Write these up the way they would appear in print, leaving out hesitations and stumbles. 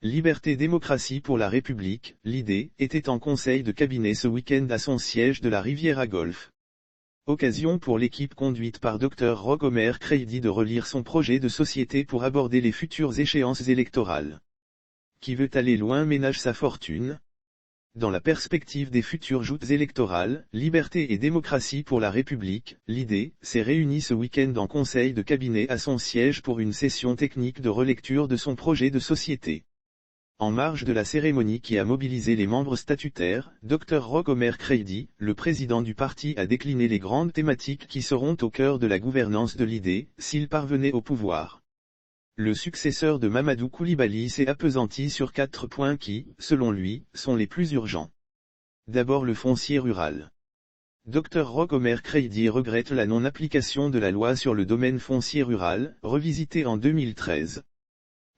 Liberté-démocratie pour la République, l'idée, était en conseil de cabinet ce week-end à son siège de la Riviera Golf. Occasion pour l'équipe conduite par Dr Roch Omer Kreidy de relire son projet de société pour aborder les futures échéances électorales. Qui veut aller loin ménage sa fortune. Dans la perspective des futures joutes électorales, Liberté et démocratie pour la République, l'idée, s'est réunie ce week-end en conseil de cabinet à son siège pour une session technique de relecture de son projet de société. En marge de la cérémonie qui a mobilisé les membres statutaires, Dr Roch Omer Kreidy, le président du parti a décliné les grandes thématiques qui seront au cœur de la gouvernance de l'idée, s'il parvenait au pouvoir. Le successeur de Mamadou Coulibaly s'est appesanti sur 4 points qui, selon lui, sont les plus urgents. D'abord le foncier rural. Dr Roch Omer Kreidy regrette la non-application de la loi sur le domaine foncier rural, revisitée en 2013.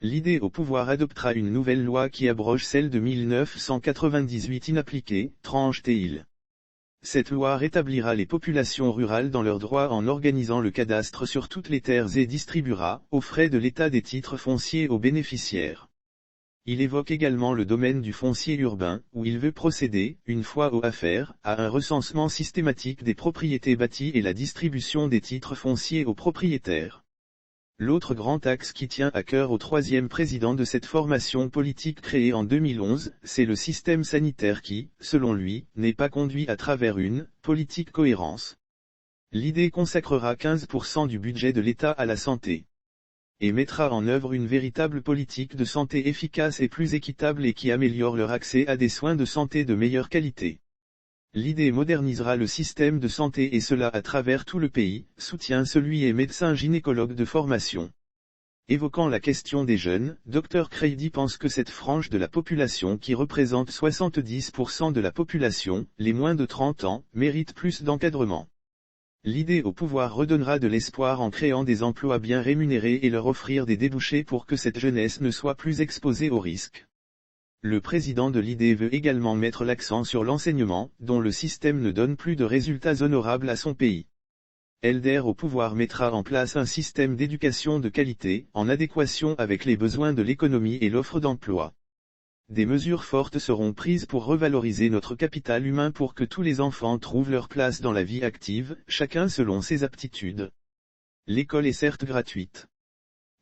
L'idée au pouvoir adoptera une nouvelle loi qui abroge celle de 1998 inappliquée, tranche-t-il. Cette loi rétablira les populations rurales dans leurs droits en organisant le cadastre sur toutes les terres et distribuera, aux frais de l'État des titres fonciers aux bénéficiaires. Il évoque également le domaine du foncier urbain, où il veut procéder, une fois au affaire, à un recensement systématique des propriétés bâties et la distribution des titres fonciers aux propriétaires. L'autre grand axe qui tient à cœur au troisième président de cette formation politique créée en 2011, c'est le système sanitaire qui, selon lui, n'est pas conduit à travers une politique cohérence. L'idée consacrera 15% du budget de l'État à la santé. Et mettra en œuvre une véritable politique de santé efficace et plus équitable et qui améliore leur accès à des soins de santé de meilleure qualité. L'idée modernisera le système de santé et cela à travers tout le pays, soutient celui et médecin gynécologue de formation. Évoquant la question des jeunes, Dr Kreidy pense que cette frange de la population qui représente 70% de la population, les moins de 30 ans, mérite plus d'encadrement. L'idée au pouvoir redonnera de l'espoir en créant des emplois bien rémunérés et leur offrir des débouchés pour que cette jeunesse ne soit plus exposée aux risques. Le président de l'idée veut également mettre l'accent sur l'enseignement, dont le système ne donne plus de résultats honorables à son pays. LDR au pouvoir mettra en place un système d'éducation de qualité, en adéquation avec les besoins de l'économie et l'offre d'emploi. Des mesures fortes seront prises pour revaloriser notre capital humain pour que tous les enfants trouvent leur place dans la vie active, chacun selon ses aptitudes. L'école est certes gratuite.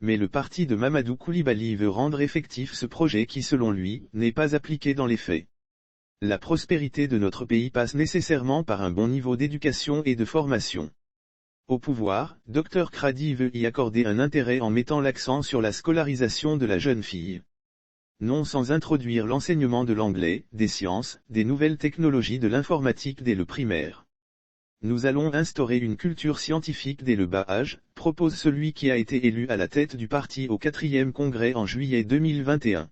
Mais le parti de Mamadou Coulibaly veut rendre effectif ce projet qui selon lui, n'est pas appliqué dans les faits. La prospérité de notre pays passe nécessairement par un bon niveau d'éducation et de formation. Au pouvoir, Dr Kreidy veut y accorder un intérêt en mettant l'accent sur la scolarisation de la jeune fille. Non sans introduire l'enseignement de l'anglais, des sciences, des nouvelles technologies de l'informatique dès le primaire. Nous allons instaurer une culture scientifique dès le bas âge, propose celui qui a été élu à la tête du parti au 4e congrès en juillet 2021.